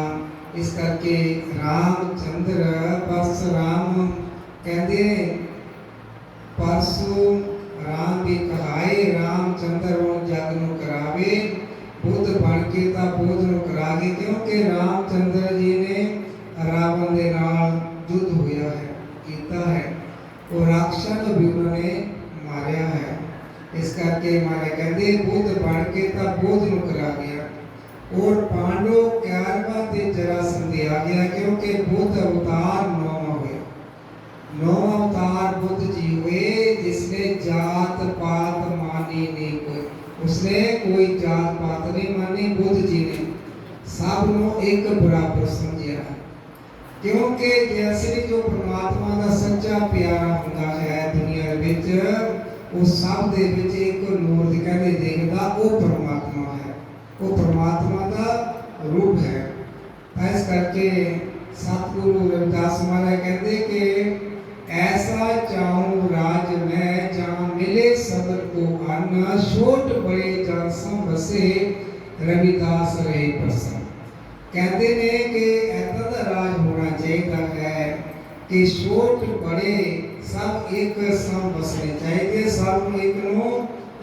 इस करके रामचंद्र परशुराम कहते परसु राम भी कहाए रामचंद्र रोण जग नु करावे बुद्ध बन के ता बुद्ध नु करा गए क्योंकि रामचंद्र जी ने रावण दे नाल युद्ध होया है कीता है और राक्षस भी उन्होंने मारया है इस करके हमारे कहते बुद्ध बन के ता बुद्ध नु करा गए पांडु 11वां ते जरासंध आ गया, क्योंकि बुद्ध अवतार 9वां हुए। 9वां अवतार बुद्ध जी हुए, जिसने जात पात मानी नहीं कोई, उसने कोई जात पात नहीं मानी। बुद्ध जी ने सब नो एक बराबर समझिया, क्योंकि जैसे जो परमात्मा का सच्चा प्यारा हुंदा है दुनिया विच, वो सब दे विच एक नूर दिखाई देखदा, वो परमात्मा है, वो परमात्मा का रूप है। इस करके सतगुरु रविदास महाराज कहते कि ऐसा चाहूं राज में जहाँ मिले सबर को अन्न, छोट बड़े जन सम बसे रविदास रहे प्रसन्न। कहते ने कि ऐसा दा राज होना चाहिए है कि छोट बड़े सब एक सम बसने चाहिए, सब एक नो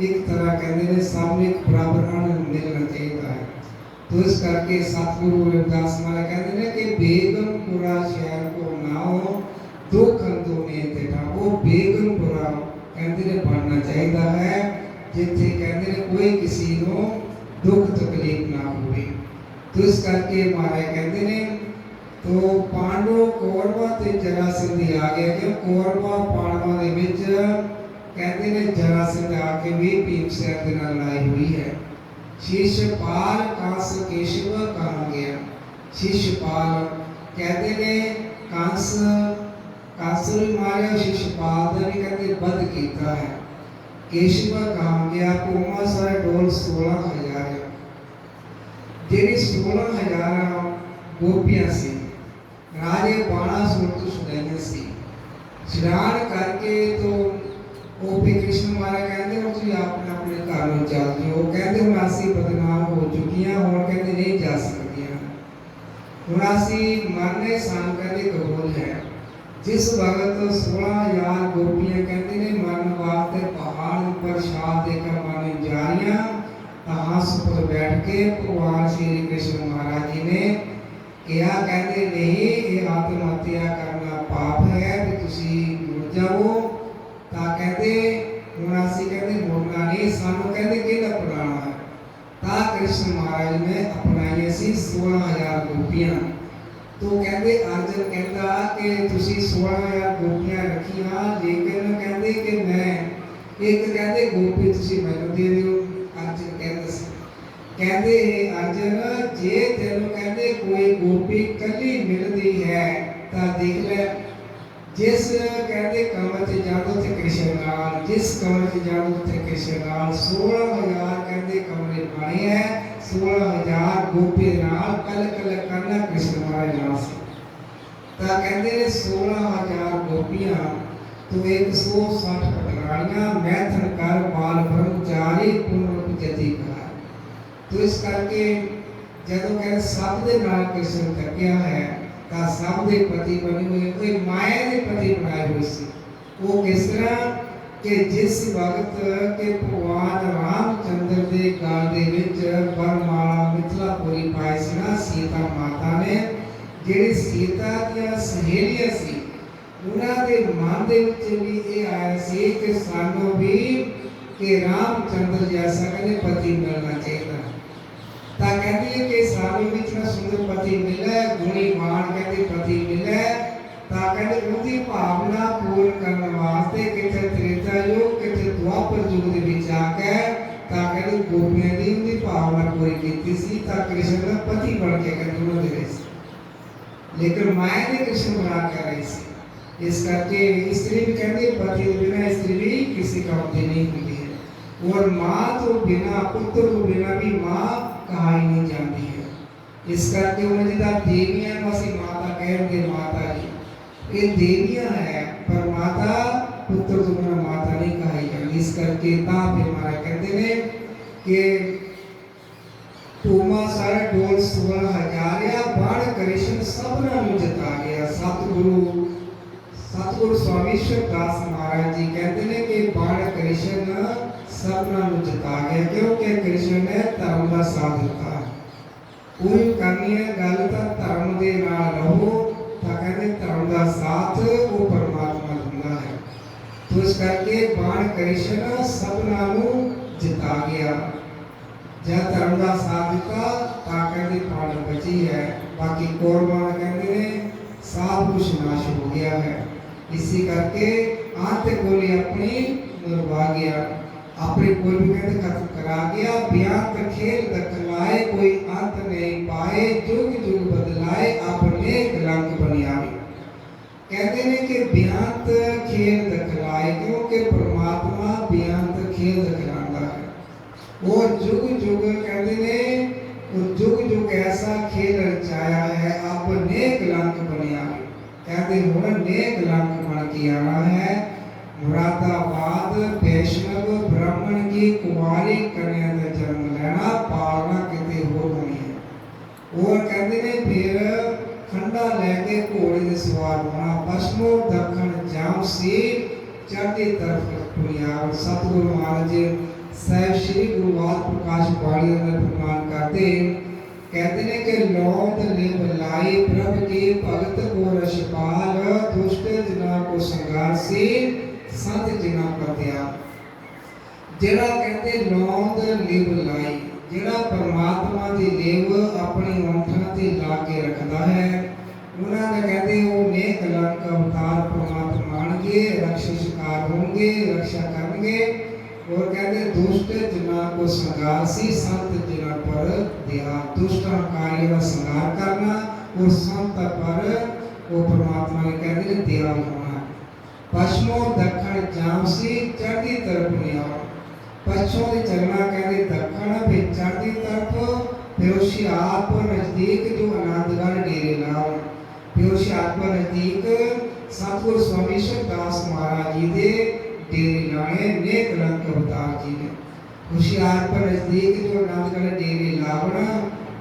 एक तरह कहते हैं, सब एक बराबर आनंद मिलना चाहिए है। तो इस करके सतगुरु रविदास महाराज कहते हैं कि बेगमपुरा शहर को नाओ दो कंदों ने तेरा, वो बेगमपुरा कहते हैं बनना चाहिए है, जिथे कहते हैं कोई किसी को दुख तकलीफ ना होवे। तो इस करके महाराज कहते हैं तो पांडु कौरवा ते जरासंध आ गया, क्यों कौरवा पांडवा दे विच कहते ने जरासंध आके भी भीमसेन दे नाल लड़ाई हुई है। शिशुपाल कंस केशव कहा गया। शिशुपाल कहते ने कंस भी मारे, शिशुपाल का भी कहते वध कीता है। केशव कहा गया। कोमा सारे डोल 16,000 है, जेडी 16,000 गोपियां सी, राजे बाणासुर तो छुड़ाइयां सी। छुड़ान करके तो वो भी कृष्ण महाराज कहते हो तुम अपने अपने घर में चल जाओ, कहते हुण असीं बदनाम हो चुकियां, हुण कहते नहीं जा सकदियां, हुण असीं मरने सन कहते कबूल है। जिस वक्त 16,000 गोपियां कहते ने मरन वास्ते पहाड़ पर छाल देकर मारने जा रही, हाथ पर बैठ के भगवान श्री कृष्ण महाराज जी ने कहा, कहते नहीं ये आत्महत्या करना पाप है, तो तुसी मुड़ जाओ। ता कहते हुण असीं कहते मुड़ना नहीं, सानू कहते किहड़ा अपनाना है। ता कृष्ण महाराज ने अपनाई सी 16,000 गोपियां। तो कहते अर्जुन कहता कि तुसी 16,000 गोपियां रखियां, लेकिन कहते कि मैं एक कहते गोपी तुसी मैनूं दे दिओ। अर्जुन कहते अर्जुन जे तेनों कहते कोई गोपी कली मिलती है तो देख ले, जिस कहते कमर च जाओ थे कृष्ण नाल, जिस कमर च जाओ थे कृष्ण नाल। 16,000 कहते कमरे बने है, 16,000 गोपी नाल कल कल करना कृष्ण महाराज नाल से। ता कहते ने 16,000 गोपियां तो 160 पटरानियां, मैथन कर बाल ब्रह्मचारी पूर्ण जति कर। तो इस करके जदों कह सब दे नाल कृष्ण थकिया है, ता सब दे पति बने हुए कोई माया दे पति बनाए हुए सी। वो किस तरह कि जिस वक्त के भगवान रामचंद्र दे गाल दे विच वरमाला मिथिलापुरी पाई सी ना सीता माता ने, जेड़ी सीता दी सहेलियां सी, उन्हां दे मन दे विच भी ये आया सी कि सानू भी कि रामचंद्र जैसा कहते पति मिलना चाहिए। ता कहती है कि सानू भी इतना सुंदर पति मिले, गुणीमान कहते पति मिले, ता कहते उनकी भावना पूर्ण करने वास्ते किथे त्रेता युग किथे द्वापर युग दे विच आके ता कहते गोपियां दी उनकी भावना पूरी कीती सी, ता कृष्ण दा पति बन के कहते उन्होंने दे सी, लेकिन माया ने कृष्ण बना कर रही सी। इस करके स्त्री भी कहती पति के बिना स्त्री भी किसी काम की नहीं होती है, और माँ तो बिना पुत्र को बिना भी माँ कहाई नहीं जाती है। इस करके उन्हें जिदा देवियां वासी माता कहेंगे माता जी, ये देवियां है पर माता पुत्र तो बिना माता नहीं कहाई जाती। इस करके ता पे हमारा कहते ने कि टूमा सारा डोल 16,000 या बाण कृष्ण सबना नु जता गया। सतगुरु स्वामी दास महाराज जी कहते ने कि बाण कृष्ण सबना नु जता गया, क्योंकि कृष्ण ने धर्म का साथ दिता। कोई करनी है गल तो धर्म के नाल रहो, तो कहते धर्म का साथ वो परमात्मा दिंदा है। तो इस करके बाण कृष्ण सबना नु जिता गया। जब धर्म का साथ दिता ਤਾਂ ਕਹਿੰਦੇ ਪਾਣੀ ਬਚੀ है, बाकी कौरवां कहते ने सब कुछ नाश हो गया है। इसी करके अंत कोली अपनी निर्वा गया, अपनी कोल भी कहते खत्म करा गया। बेअंत खेल दखलाए कोई अंत नहीं पाए, जुग जुग बदलाए अपने कलंक बनियावे। कहते ने कि बेअंत खेल दखलाए, क्योंकि परमात्मा बेअंत खेल दखलाता है। वो जुग जुग कहते ने जुग जुग ऐसा खेल रचाया है, अब नेक कलंक बनिया। कहते हुए नेक कलंक बन के आना है। मुरादाबाद वैष्णव ब्राह्मण की कुमारी कन्या का जन्म लेना, पालना कितने हो होनी है। और कहते ने फिर खंडा लेके घोड़े के सवार होना, पश्चिमों दक्षिण जाम से चढ़ती तरफ दुनिया। सतगुरु महाराज साहब श्री गुरुवार प्रकाश बाणी में प्रमाण करते कहते हैं कि लौट लिव लाई प्रभ के भगत को रशपाल, दुष्ट जना को संगार से संत जना पर त्याग। जेड़ा कहते लौट लिव लाई, जेड़ा परमात्मा की लेव अपनी औंठा ते ला के रखता है, उन्होंने कहते वो नेक कलंक अवतार परमात्मा के रक्षाकार होंगे, रक्षा करेंगे। और कहते दुष्ट जना को संगार सी संत जना पर दया। दुष्ट कार्य का संगार करना और संत पर वो परमात्मा ने कहते दया होना। पश्चिमों दक्षिण जाम सी चढ़ती तरफ निया, पश्चिमों की चलना कहते दक्षिण फिर चढ़ती तरफ, फिर उसी आप नजदीक जो आनंदगढ़ डेरे लाओ, फिर उसी आप नजदीक सतगुरु स्वामी दास महाराज जी दे डेरे लाने नेक कलंक अवतार जी ने। होशियार पर नजदीक जो आनंदगढ़ डेरे लावना,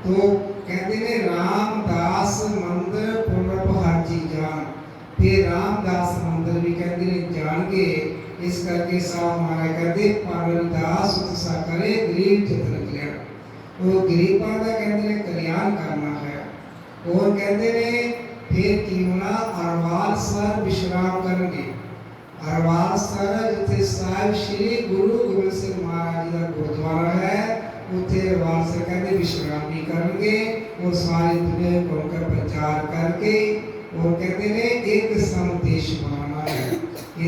तो कहते ने रामदास मंदिर पुनर्प हर जी जान, फिर रामदास मंदिर भी कहते ने जान के। इस करके साहब महाराज कहते पारदास उत्साह करे गरीब जतन कल्याण। वो गरीबों का कहते ने कल्याण करना है। और कहते ने फिर क्यों ना अरवाल सर विश्राम करेंगे। अरवाल सर जिथे साहिब श्री गुरु गोबिंद सिंह महाराज जी का गुरुद्वारा है, उथे अरवाल सर कहते विश्राम भी करेंगे और सारी दुनिया को उनका प्रचार करके, और कहते ने एक संदेश बनाना है।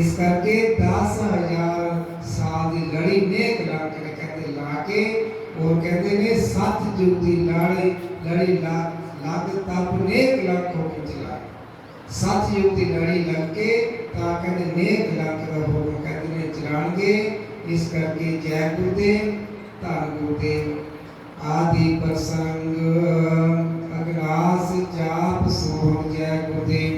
इस करके 10,000 साल की लड़ी नेक कलंक कहते लाके, और कहते ने 7 युग की लड़ी लाग तप नेक कलंक होकर चलाए। 7 युग की लड़ी लग के कहते नेक कलंक का हुक्म कहते ने चलाएंगे। इस करके जय गुरुदेव धन गुरुदेव। आदि प्रसंग अग्नास जाप सोहम जय गुरुदेव।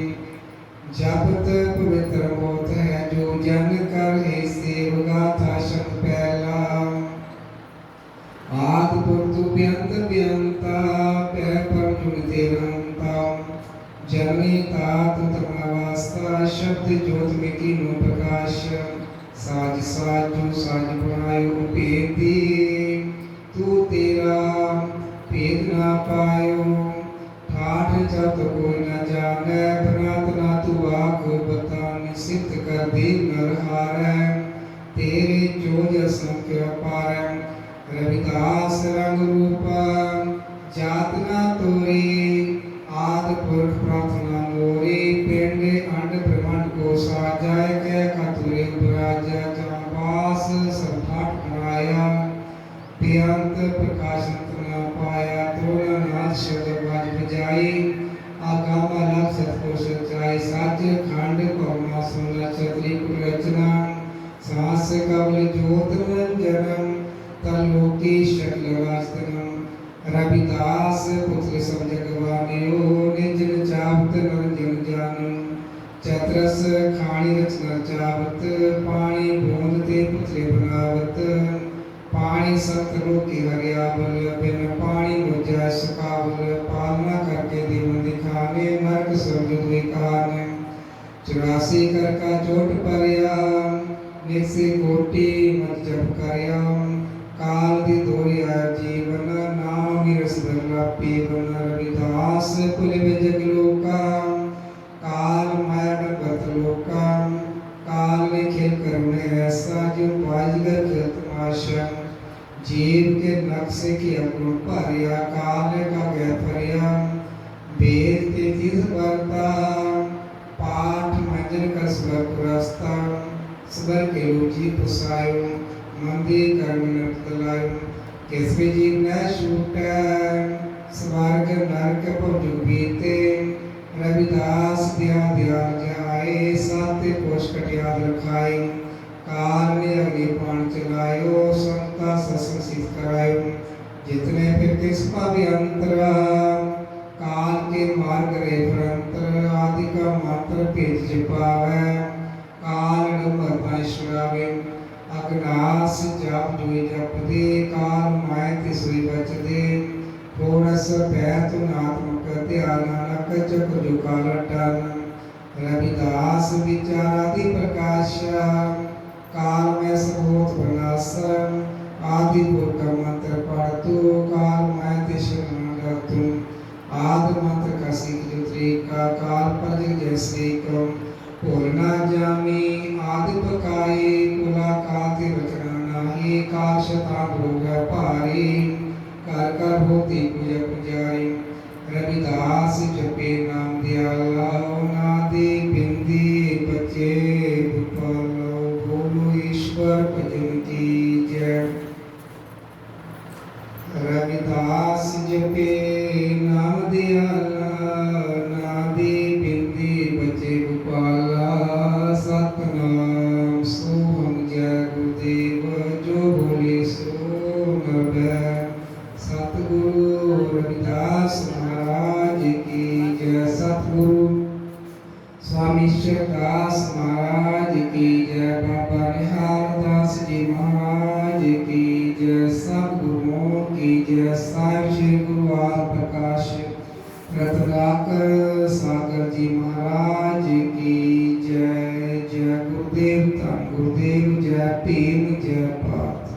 जपत पवित्र होत है जो जन कर हे सेवगा था शब्द पहला। आद पुरतु बेअंत बेअंता पै पर जुड़ते रहता। जननी तात तमवास्ता शब्द ज्योत में कीनो प्रकाश। साज साज जो साज बनायो भेदी, तू तेरा भेद ना पायो। ठाठ जब कोई न जाने, बनात ना तू आख बतानी। सिद्ध कर दे नर हारै, तेरे जोज असंख्य अपार। रविदास रंग रूप जात ना तोरी, आद पुरख प्रार्थना मोरी। पिंड अंड ब्रह्मांड को साजाय के खतुरे उपराजा। जाबास संठाट बनाया, बेअंत प्रकाशन न पाया। तोड़ा नाथ शब्द बाज बजाई, आगामा लग सतको सच्चाई। सच खंड पवना सुना छतरी रचना। सांस कवल ज्योत रंजनम, तलोकी शक्ल वास्तनम। रविदास पुत्र सब जगवानियो, निज चावत नरजन जानु। चतरस खाणी रचना चावत, पानी बूंद ते पुतले बनावत। पानी सतरो की हरियावल, बिन पानी मुझा सुखावल। पालना करके दीवन दिखाने, नरक स्वर्ग दुई कान। 84 कर का चोट परिया, निसे कोटि मत जप करया। काल दी दोरिया जीवन, नाम निरस धरला पीवन। रविदास पुल जग लोका, काल माया भक्त लोका। काल ने खेल करुणे ऐसा, जो बाजीगर खेल तमाशा। जीव के नक्शे की अगुण भरिया काल का गै फरिया वेद के तीर्थ बरता पाठ मंजन का स्वर पुरस्ता स्वर के रुचि पुसायो मंदिर कर्म नलायो किसमें जीव न छूटे स्वर्ग नरक भुज बीते रविदास दिया दयाल जाए साते पोष कटियाद रखाई काल ने अग्नि पान चलायो संता सत्संग करायो जितने फिर किस अंतरा काल के मार्ग रे फरंतर आदि का मात्र पेज जपावे काल नंबर पाशुरावे अग्नास जाप जोई जप दे काल माय तिसुई बच दे थोड़स बैत नात्मक ध्यान नक चक जो काल टन रविदास विचारादि प्रकाश काल में सबूत बनासन आदि पुरख मंत्र पढ़ तू काल मैं दिशा तू आदि मंत्र का सीख जो तरीका काल पर जैसे कम भूलना जामी आदि पकाई कुला काति रचना नाही काल शतान रोग भारी कर कर होती पूजा पुजारी रविदास जपे नाम दयाला नादी बिंदी बचे गोपालो बोलो ईश्वर भजन की जय रविदास जपे नाम दयाला नादी बिंदी बचे गोपाला सतनाम सोहम जय गुरुदेव जो बोले सो नर सतगुरु रविदास महाराज की जय सतगुरु स्वामी दास महाराज की जय बाबा निहाल दास जी महाराज की जय सब गुरुओं की जय साहिब श्री गुरु आदि प्रकाश रत्नाकर सागर जी महाराज की जय जय गुरुदेव धन गुरुदेव जय भीम जय पाठ।